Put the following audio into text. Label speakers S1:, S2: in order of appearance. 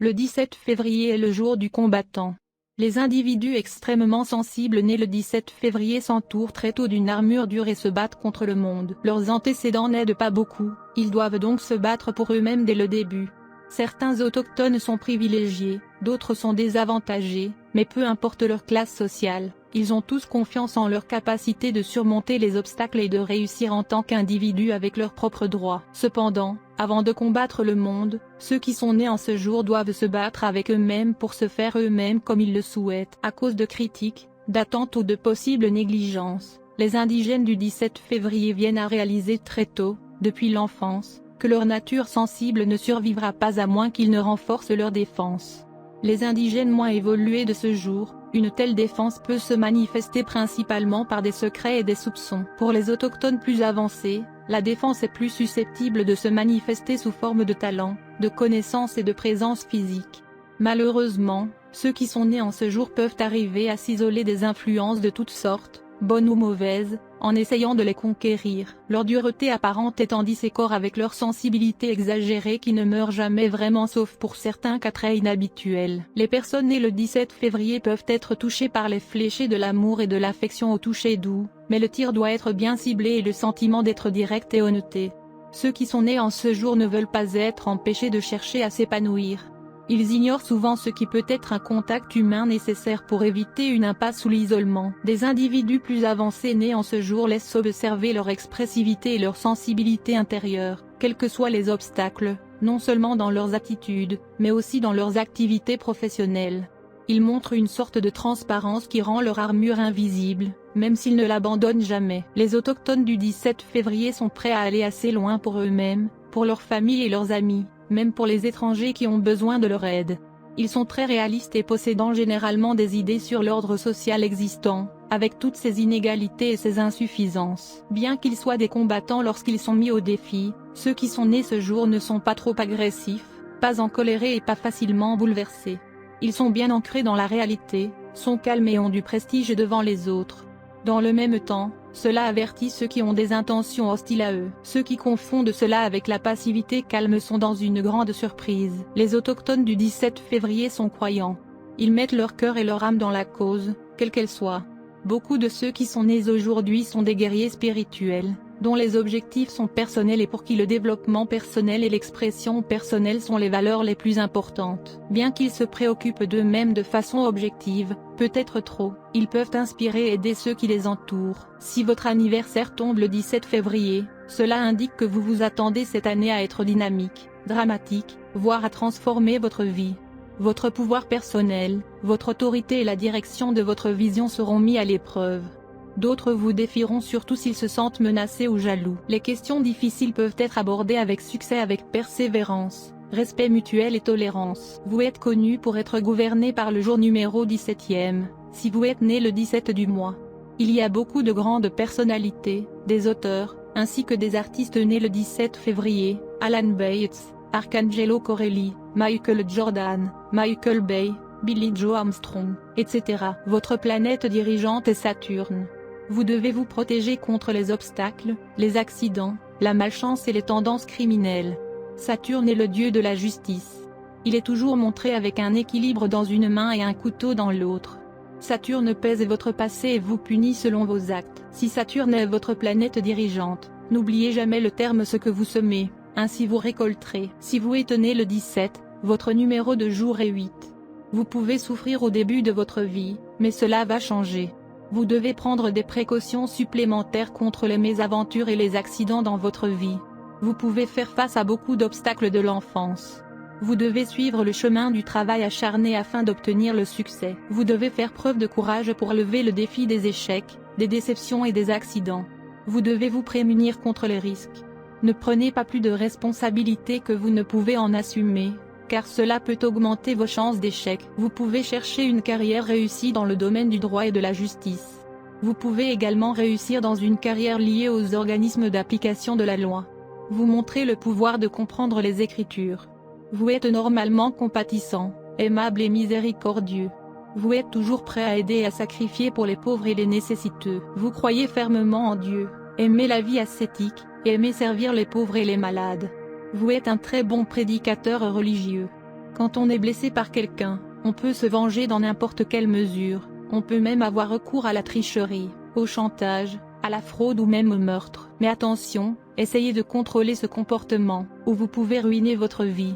S1: Le 17 février est le jour du combattant. Les individus extrêmement sensibles nés le 17 février s'entourent très tôt d'une armure dure et se battent contre le monde. Leurs antécédents n'aident pas beaucoup, ils doivent donc se battre pour eux-mêmes dès le début. Certains autochtones sont privilégiés, d'autres sont désavantagés, mais peu importe leur classe sociale, ils ont tous confiance en leur capacité de surmonter les obstacles et de réussir en tant qu'individus avec leurs propres droits. Cependant, avant de combattre le monde, ceux qui sont nés en ce jour doivent se battre avec eux-mêmes pour se faire eux-mêmes comme ils le souhaitent. À cause de critiques, d'attentes ou de possibles négligences, les indigènes du 17 février viennent à réaliser très tôt, depuis l'enfance, que leur nature sensible ne survivra pas à moins qu'ils ne renforcent leur défense. Les indigènes moins évolués de ce jour, une telle défense peut se manifester principalement par des secrets et des soupçons. Pour les autochtones plus avancés, la défense est plus susceptible de se manifester sous forme de talent, de connaissances et de présence physique. Malheureusement, ceux qui sont nés en ce jour peuvent arriver à s'isoler des influences de toutes sortes, bonnes ou mauvaises, en essayant de les conquérir. Leur dureté apparente étant dissécore avec leur sensibilité exagérée qui ne meurt jamais vraiment sauf pour certains cas très inhabituels. Les personnes nées le 17 février peuvent être touchées par les fléchés de l'amour et de l'affection au toucher doux, mais le tir doit être bien ciblé et le sentiment d'être direct et honnête. Ceux qui sont nés en ce jour ne veulent pas être empêchés de chercher à s'épanouir. Ils ignorent souvent ce qui peut être un contact humain nécessaire pour éviter une impasse ou l'isolement. Des individus plus avancés nés en ce jour laissent observer leur expressivité et leur sensibilité intérieure, quels que soient les obstacles, non seulement dans leurs attitudes, mais aussi dans leurs activités professionnelles. Ils montrent une sorte de transparence qui rend leur armure invisible, même s'ils ne l'abandonnent jamais. Les autochtones du 17 février sont prêts à aller assez loin pour eux-mêmes, pour leurs familles et leurs amis, même pour les étrangers qui ont besoin de leur aide. Ils sont très réalistes et possédant généralement des idées sur l'ordre social existant, avec toutes ses inégalités et ses insuffisances. Bien qu'ils soient des combattants lorsqu'ils sont mis au défi, ceux qui sont nés ce jour ne sont pas trop agressifs, pas encolérés et pas facilement bouleversés. Ils sont bien ancrés dans la réalité, sont calmes et ont du prestige devant les autres. Dans le même temps, cela avertit ceux qui ont des intentions hostiles à eux. Ceux qui confondent cela avec la passivité calme sont dans une grande surprise. Les autochtones du 17 février sont croyants. Ils mettent leur cœur et leur âme dans la cause, quelle qu'elle soit. Beaucoup de ceux qui sont nés aujourd'hui sont des guerriers spirituels, dont les objectifs sont personnels et pour qui le développement personnel et l'expression personnelle sont les valeurs les plus importantes. Bien qu'ils se préoccupent d'eux-mêmes de façon objective, peut-être trop, ils peuvent inspirer et aider ceux qui les entourent. Si votre anniversaire tombe le 17 février, cela indique que vous vous attendez cette année à être dynamique, dramatique, voire à transformer votre vie. Votre pouvoir personnel, votre autorité et la direction de votre vision seront mis à l'épreuve. D'autres vous défieront surtout s'ils se sentent menacés ou jaloux. Les questions difficiles peuvent être abordées avec succès avec persévérance, respect mutuel et tolérance. Vous êtes connu pour être gouverné par le jour numéro 17e, si vous êtes né le 17 du mois. Il y a beaucoup de grandes personnalités, des auteurs, ainsi que des artistes nés le 17 février, Alan Bates, Arcangelo Corelli, Michael Jordan, Michael Bay, Billie Joe Armstrong, etc. Votre planète dirigeante est Saturne. Vous devez vous protéger contre les obstacles, les accidents, la malchance et les tendances criminelles. Saturne est le dieu de la justice. Il est toujours montré avec un équilibre dans une main et un couteau dans l'autre. Saturne pèse votre passé et vous punit selon vos actes. Si Saturne est votre planète dirigeante, n'oubliez jamais le terme ce que vous semez, ainsi vous récolterez. Si vous êtes né le 17, votre numéro de jour est 8. Vous pouvez souffrir au début de votre vie, mais cela va changer. Vous devez prendre des précautions supplémentaires contre les mésaventures et les accidents dans votre vie. Vous pouvez faire face à beaucoup d'obstacles de l'enfance. Vous devez suivre le chemin du travail acharné afin d'obtenir le succès. Vous devez faire preuve de courage pour lever le défi des échecs, des déceptions et des accidents. Vous devez vous prémunir contre les risques. Ne prenez pas plus de responsabilités que vous ne pouvez en assumer, car cela peut augmenter vos chances d'échec. Vous pouvez chercher une carrière réussie dans le domaine du droit et de la justice. Vous pouvez également réussir dans une carrière liée aux organismes d'application de la loi. Vous montrez le pouvoir de comprendre les Écritures. Vous êtes normalement compatissant, aimable et miséricordieux. Vous êtes toujours prêt à aider et à sacrifier pour les pauvres et les nécessiteux. Vous croyez fermement en Dieu, aimez la vie ascétique, et aimez servir les pauvres et les malades. Vous êtes un très bon prédicateur religieux. Quand on est blessé par quelqu'un, on peut se venger dans n'importe quelle mesure, on peut même avoir recours à la tricherie, au chantage, à la fraude ou même au meurtre. Mais attention, essayez de contrôler ce comportement, ou vous pouvez ruiner votre vie.